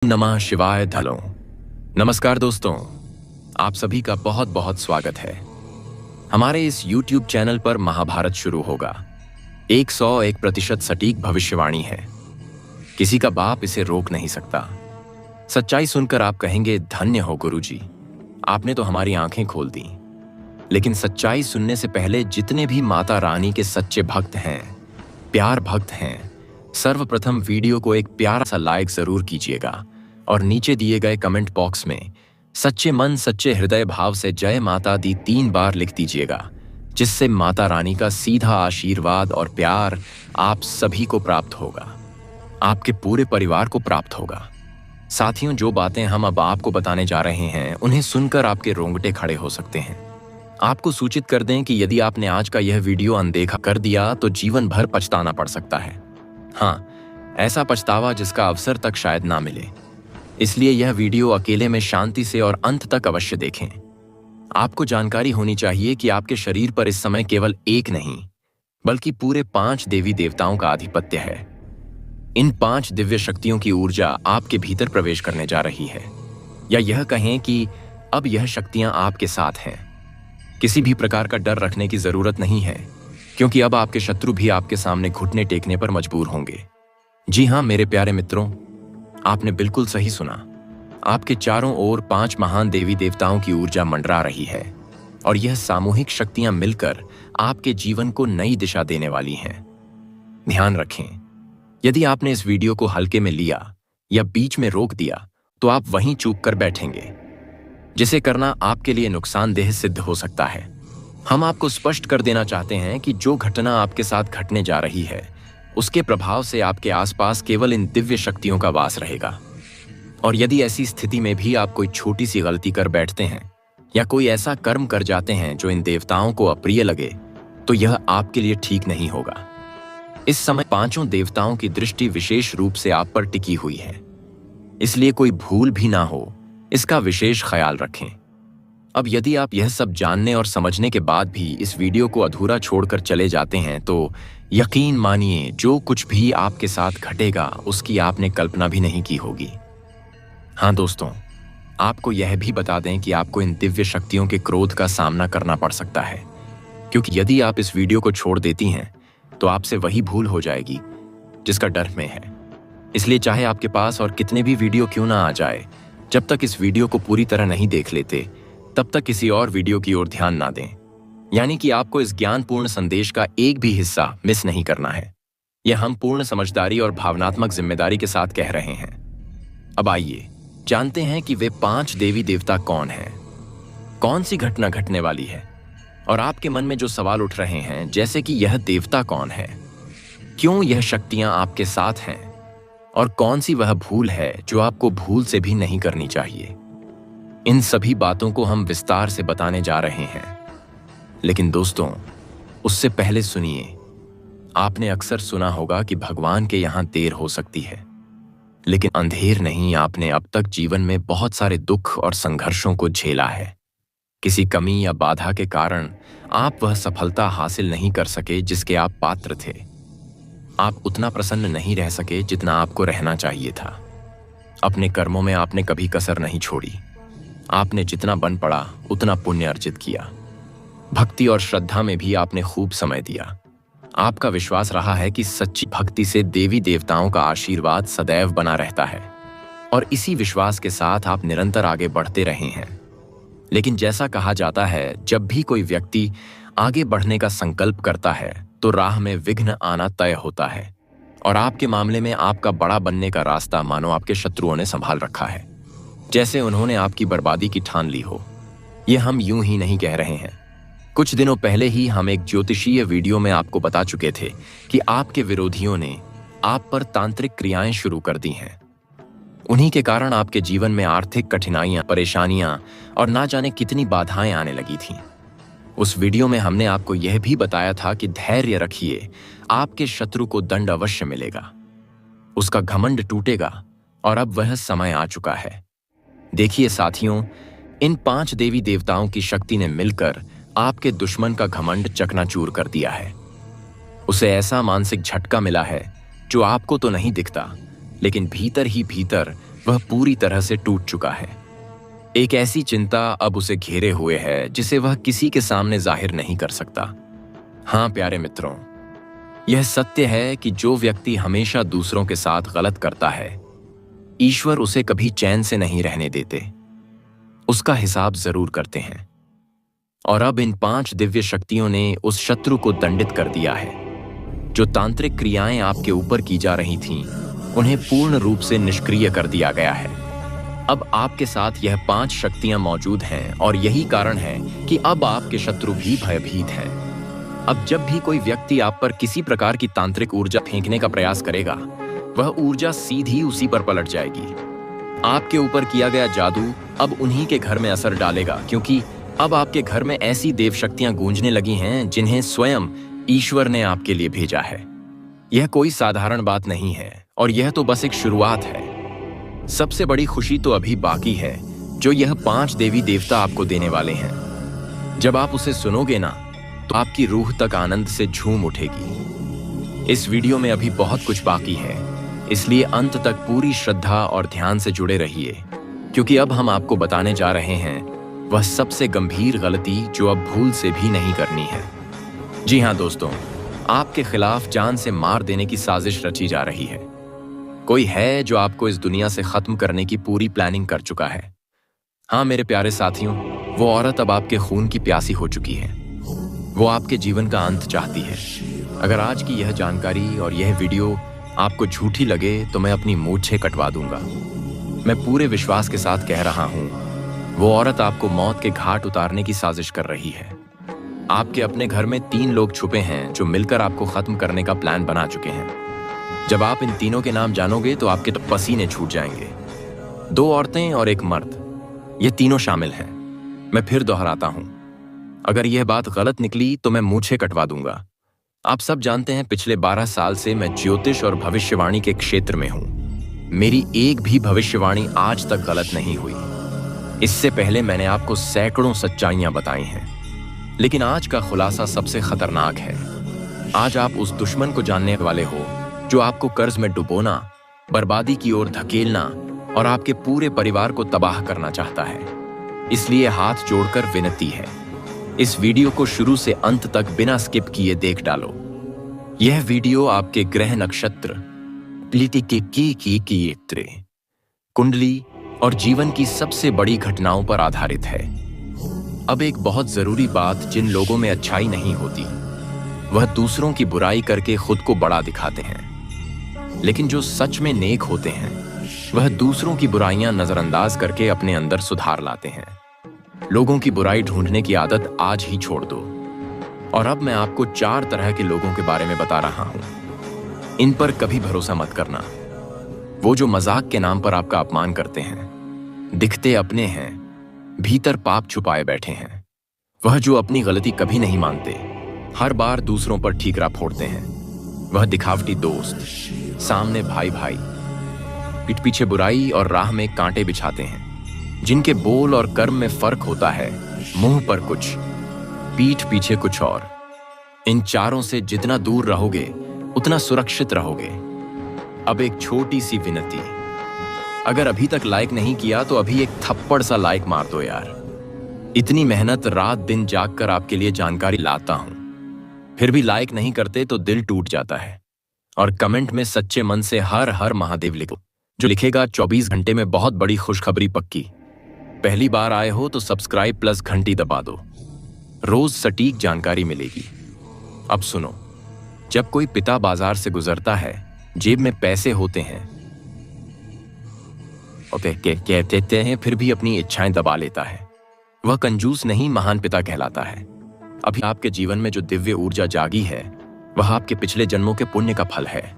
नमः शिवाय धलो। नमस्कार दोस्तों, आप सभी का बहुत बहुत स्वागत है। हमारे इस YouTube चैनल पर महाभारत शुरू होगा। 101% सटीक भविष्यवाणी है। किसी का बाप इसे रोक नहीं सकता। सच्चाई सुनकर आप कहेंगे धन्य हो गुरुजी, आपने तो हमारी आंखें खोल दी। लेकिन सच्चाई सुनने से पहले जितने भी माता रानी के सच्चे भक्त हैं, प्यार भक्त हैं, सर्वप्रथम वीडियो को एक प्यारा सा लाइक जरूर कीजिएगा और नीचे दिए गए कमेंट बॉक्स में सच्चे मन सच्चे हृदय भाव से जय माता दी 3 बार लिख दीजिएगा, जिससे माता रानी का सीधा आशीर्वाद और प्यार आप सभी को प्राप्त होगा, आपके पूरे परिवार को प्राप्त होगा। साथियों, जो बातें हम अब आपको बताने जा रहे हैं उन्हें सुनकर आपके रोंगटे खड़े हो सकते हैं। आपको सूचित कर दें कि यदि आपने आज का यह वीडियो अनदेखा कर दिया तो जीवन भर पछताना पड़ सकता है। हाँ, ऐसा पछतावा जिसका अवसर तक शायद ना मिले। इसलिए यह वीडियो अकेले में शांति से और अंत तक अवश्य देखें। आपको जानकारी होनी चाहिए कि आपके शरीर पर इस समय केवल एक नहीं बल्कि पूरे 5 देवी देवताओं का आधिपत्य है। इन 5 दिव्य शक्तियों की ऊर्जा आपके भीतर प्रवेश करने जा रही है, या यह कहें कि अब यह शक्तियां आपके साथ हैं। किसी भी प्रकार का डर रखने की जरूरत नहीं है, क्योंकि अब आपके शत्रु भी आपके सामने घुटने टेकने पर मजबूर होंगे। जी हां मेरे प्यारे मित्रों, आपने बिल्कुल सही सुना। आपके चारों ओर 5 महान देवी देवताओं की ऊर्जा मंडरा रही है और यह सामूहिक शक्तियां मिलकर आपके जीवन को नई दिशा देने वाली हैं। ध्यान रखें, यदि आपने इस वीडियो को हल्के में लिया या बीच में रोक दिया तो आप वहीं चूक कर बैठेंगे, जिसे करना आपके लिए नुकसानदेह सिद्ध हो सकता है। हम आपको स्पष्ट कर देना चाहते हैं कि जो घटना आपके साथ घटने जा रही है उसके प्रभाव से आपके आसपास केवल इन दिव्य शक्तियों का वास रहेगा। और यदि ऐसी स्थिति में भी आप कोई छोटी सी गलती कर बैठते हैं या कोई ऐसा कर्म कर जाते हैं जो इन देवताओं को अप्रिय लगे, तो यह आपके लिए ठीक नहीं होगा। इस समय 5 देवताओं की दृष्टि विशेष रूप से आप पर टिकी हुई है, इसलिए कोई भूल भी ना हो इसका विशेष ख्याल रखें। अब यदि आप यह सब जानने और समझने के बाद भी इस वीडियो को अधूरा छोड़कर चले जाते हैं तो यकीन मानिए जो कुछ भी आपके साथ घटेगा उसकी आपने कल्पना भी नहीं की होगी। हाँ दोस्तों, आपको यह भी बता दें कि आपको इन दिव्य शक्तियों के क्रोध का सामना करना पड़ सकता है, क्योंकि यदि आप इस वीडियो को छोड़ देती हैं तो आपसे वही भूल हो जाएगी जिसका डर में है। इसलिए चाहे आपके पास और कितने भी वीडियो क्यों ना आ जाए, जब तक इस वीडियो को पूरी तरह नहीं देख लेते तब तक किसी और वीडियो की ओर ध्यान ना दें। यानी कि आपको इस ज्ञानपूर्ण संदेश का एक भी हिस्सा मिस नहीं करना है। यह हम पूर्ण समझदारी और भावनात्मक जिम्मेदारी के साथ कह रहे हैं। अब आइए जानते हैं कि वे 5 देवी देवता कौन हैं, कौन सी घटना घटने वाली है, और आपके मन में जो सवाल उठ रहे हैं जैसे कि यह देवता कौन है, क्यों यह शक्तियां आपके साथ हैं, और कौन सी वह भूल है जो आपको भूल से भी नहीं करनी चाहिए। इन सभी बातों को हम विस्तार से बताने जा रहे हैं। लेकिन दोस्तों, उससे पहले सुनिए, आपने अक्सर सुना होगा कि भगवान के यहां देर हो सकती है, लेकिन अंधेर नहीं। आपने अब तक जीवन में बहुत सारे दुख और संघर्षों को झेला है। किसी कमी या बाधा के कारण आप वह सफलता हासिल नहीं कर सके जिसके आप पात्र थे। आप उतना प्रसन्न नहीं रह सके जितना आपको रहना चाहिए था। अपने कर्मों में आपने कभी कसर नहीं छोड़ी। आपने जितना बन पड़ा उतना पुण्य अर्जित किया। भक्ति और श्रद्धा में भी आपने खूब समय दिया। आपका विश्वास रहा है कि सच्ची भक्ति से देवी देवताओं का आशीर्वाद सदैव बना रहता है, और इसी विश्वास के साथ आप निरंतर आगे बढ़ते रहे हैं। लेकिन जैसा कहा जाता है, जब भी कोई व्यक्ति आगे बढ़ने का संकल्प करता है तो राह में विघ्न आना तय होता है, और आपके मामले में आपका बड़ा बनने का रास्ता मानो आपके शत्रुओं ने संभाल रखा है, जैसे उन्होंने आपकी बर्बादी की ठान ली हो। यह हम यूं ही नहीं कह रहे हैं। कुछ दिनों पहले ही हम एक ज्योतिषीय वीडियो में आपको बता चुके थे कि आपके विरोधियों ने आप पर तांत्रिक क्रियाएं शुरू कर दी हैं। उन्हीं के कारण आपके जीवन में आर्थिक कठिनाइयां, परेशानियां और ना जाने कितनी बाधाएं आने लगी थीं। उस वीडियो में हमने आपको यह भी बताया था कि धैर्य रखिए, आपके शत्रु को दंड अवश्य मिलेगा, उसका घमंड टूटेगा, और अब वह समय आ चुका है। देखिए साथियों, इन 5 देवी देवताओं की शक्ति ने मिलकर आपके दुश्मन का घमंड चकनाचूर कर दिया है। उसे ऐसा मानसिक झटका मिला है जो आपको तो नहीं दिखता, लेकिन भीतर ही भीतर वह पूरी तरह से टूट चुका है। एक ऐसी चिंता अब उसे घेरे हुए है जिसे वह किसी के सामने जाहिर नहीं कर सकता। हाँ प्यारे मित्रों, यह सत्य है कि जो व्यक्ति हमेशा दूसरों के साथ गलत करता है, ईश्वर उसे कभी चैन से नहीं रहने देते, उसका हिसाब जरूर करते हैं। और अब इन 5 दिव्य शक्तियों ने उस शत्रु को दंडित कर दिया है। जो तांत्रिक क्रियाएं आपके ऊपर की जा रही थीं, उन्हें पूर्ण रूप से निष्क्रिय कर दिया गया है। अब आपके साथ यह 5 शक्तियां मौजूद हैं और यही कारण है कि अब आपके शत्रु भी भयभीत हैं। अब जब भी कोई व्यक्ति आप पर किसी प्रकार की तांत्रिक ऊर्जा फेंकने का प्रयास करेगा, वह ऊर्जा सीधी उसी पर पलट जाएगी। आपके ऊपर किया गया जादू अब उन्हीं के घर में असर डालेगा, क्योंकि अब आपके घर में ऐसी देव शक्तियां गूंजने लगी हैं जिन्हें स्वयं ईश्वर ने आपके लिए भेजा है। यह कोई साधारण बात नहीं है और यह तो बस एक शुरुआत है। सबसे बड़ी खुशी तो अभी बाकी है, जो यह 5 देवी देवता आपको देने वाले हैं। जब आप उसे सुनोगे ना, तो आपकी रूह तक आनंद से झूम उठेगी। इस वीडियो में अभी बहुत कुछ बाकी है, इसलिए अंत तक पूरी श्रद्धा और ध्यान से जुड़े रहिए, क्योंकि अब हम आपको बताने जा रहे हैं वह सबसे गंभीर गलती जो अब भूल से भी नहीं करनी है। जी हाँ दोस्तों, आपके खिलाफ जान से मार देने की साजिश रची जा रही है। कोई है जो आपको इस दुनिया से खत्म करने की पूरी प्लानिंग कर चुका है। हाँ मेरे प्यारे साथियों, वो औरत अब आपके खून की प्यासी हो चुकी है। वो आपके जीवन का अंत चाहती है। अगर आज की यह जानकारी और यह वीडियो आपको झूठी लगे तो मैं अपनी मूंछें कटवा दूंगा। मैं पूरे विश्वास के साथ कह रहा हूं, वो औरत आपको मौत के घाट उतारने की साजिश कर रही है। आपके अपने घर में 3 लोग छुपे हैं जो मिलकर आपको खत्म करने का प्लान बना चुके हैं। जब आप इन तीनों के नाम जानोगे तो आपके तो पसीने छूट जाएंगे। 2 औरतें और 1 मर्द, ये तीनों शामिल हैं। मैं फिर दोहराता हूं, अगर यह बात गलत निकली तो मैं मूंछें कटवा दूंगा। आप सब जानते हैं, पिछले 12 साल से मैं ज्योतिष और भविष्यवाणी के क्षेत्र में हूं। मेरी एक भी भविष्यवाणी आज तक गलत नहीं हुई। इससे पहले मैंने आपको सैकड़ों सच्चाइयां बताई हैं, लेकिन आज का खुलासा सबसे खतरनाक है। आज आप उस दुश्मन को जानने वाले हो जो आपको कर्ज में डुबोना, बर्बादी की ओर धकेलना और आपके पूरे परिवार को तबाह करना चाहता है। इसलिए हाथ जोड़कर विनती है, इस वीडियो को शुरू से अंत तक बिना स्किप किए देख डालो। यह वीडियो आपके ग्रह नक्षत्र, की कुंडली और जीवन की सबसे बड़ी घटनाओं पर आधारित है। अब एक बहुत जरूरी बात, जिन लोगों में अच्छाई नहीं होती, वह दूसरों की बुराई करके खुद को बड़ा दिखाते हैं। लेकिन जो सच में नेक होते हैं, वह दूसरों की बुराइयां नजरअंदाज करके अपने अंदर सुधार लाते हैं। लोगों की बुराई ढूंढने की आदत आज ही छोड़ दो। और अब मैं आपको 4 तरह के लोगों के बारे में बता रहा हूं। इन पर कभी भरोसा मत करना। वो जो मजाक के नाम पर आपका अपमान करते हैं, दिखते अपने हैं, भीतर पाप छुपाए बैठे हैं। वह जो अपनी गलती कभी नहीं मानते, हर बार दूसरों पर ठीकरा फोड़ते हैं। वह दिखावटी दोस्त, सामने भाई भाई, पीठ पीछे बुराई और राह में कांटे बिछाते हैं। जिनके बोल और कर्म में फर्क होता है, मुंह पर कुछ, पीठ पीछे कुछ और। इन चारों से जितना दूर रहोगे उतना सुरक्षित रहोगे। अब एक छोटी सी विनती, अगर अभी तक लाइक नहीं किया तो अभी एक थप्पड़ सा लाइक मार दो यार। इतनी मेहनत रात दिन जाग कर आपके लिए जानकारी लाता हूं, फिर भी लाइक नहीं करते तो दिल टूट जाता है। और कमेंट में सच्चे मन से हर हर महादेव लिखो। जो लिखेगा 24 घंटे में बहुत बड़ी खुशखबरी पक्की। पहली बार आए हो तो सब्सक्राइब प्लस घंटी दबा दो, रोज सटीक जानकारी मिलेगी। अब सुनो, जब कोई पिता बाजार से गुजरता है, जेब में पैसे होते हैं और कहते हैं, फिर भी अपनी इच्छाएं दबा लेता है, वह कंजूस नहीं महान पिता कहलाता है। अभी आपके जीवन में जो दिव्य ऊर्जा जागी है, वह आपके पिछले जन्मों के पुण्य का फल है।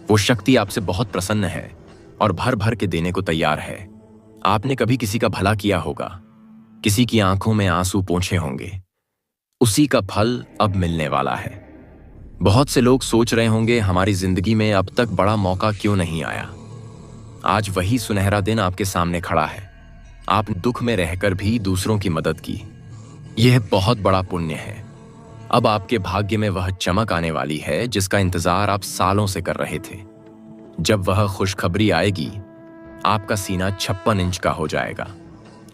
वो शक्ति आपसे बहुत प्रसन्न है और भर भर के देने को तैयार है। आपने कभी किसी का भला किया होगा, किसी की आंखों में आंसू पोंछे होंगे, उसी का फल अब मिलने वाला है। बहुत से लोग सोच रहे होंगे, हमारी जिंदगी में अब तक बड़ा मौका क्यों नहीं आया। आज वही सुनहरा दिन आपके सामने खड़ा है। आपने दुख में रहकर भी दूसरों की मदद की, यह बहुत बड़ा पुण्य है। अब आपके भाग्य में वह चमक आने वाली है जिसका इंतजार आप सालों से कर रहे थे। जब वह खुशखबरी आएगी, आपका सीना 56 इंच का हो जाएगा।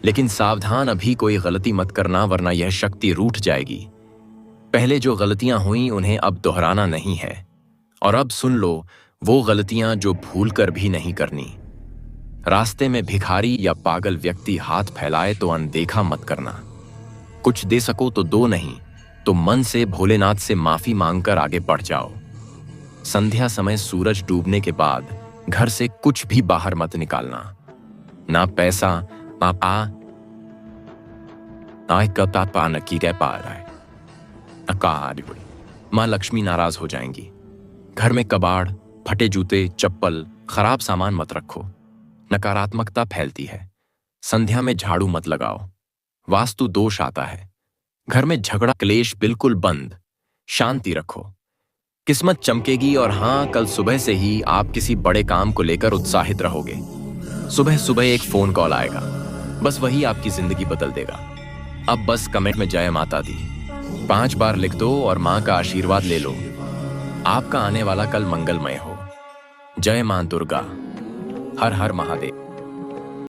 लेकिन सावधान, अभी कोई गलती मत करना वरना यह शक्ति रूठ जाएगी। पहले जो गलतियां हुई उन्हें अब दोहराना नहीं है। और अब सुन लो वो गलतियां जो भूल कर भी नहीं करनी। रास्ते में भिखारी या पागल व्यक्ति हाथ फैलाए तो अनदेखा मत करना। कुछ दे सको तो दो, नहीं तो मन से भोलेनाथ से माफी मांगकर आगे बढ़ जाओ। संध्या समय सूरज डूबने के बाद घर से कुछ भी बाहर मत निकालना। ना पैसा, ना मां लक्ष्मी नाराज हो जाएंगी। घर में कबाड़, फटे जूते, चप्पल, खराब सामान मत रखो। नकारात्मकता फैलती है। संध्या में झाड़ू मत लगाओ, वास्तु दोष आता है। घर में झगड़ा क्लेश बिल्कुल बंद। शांति रखो, किस्मत चमकेगी। और हाँ, कल सुबह से ही आप किसी बड़े काम को लेकर उत्साहित रहोगे। सुबह सुबह एक फोन कॉल आएगा, बस वही आपकी जिंदगी बदल देगा। अब बस कमेंट में जय माता दी 5 बार लिख दो और मां का आशीर्वाद ले लो। आपका आने वाला कल मंगलमय हो। जय मां दुर्गा। हर हर महादेव।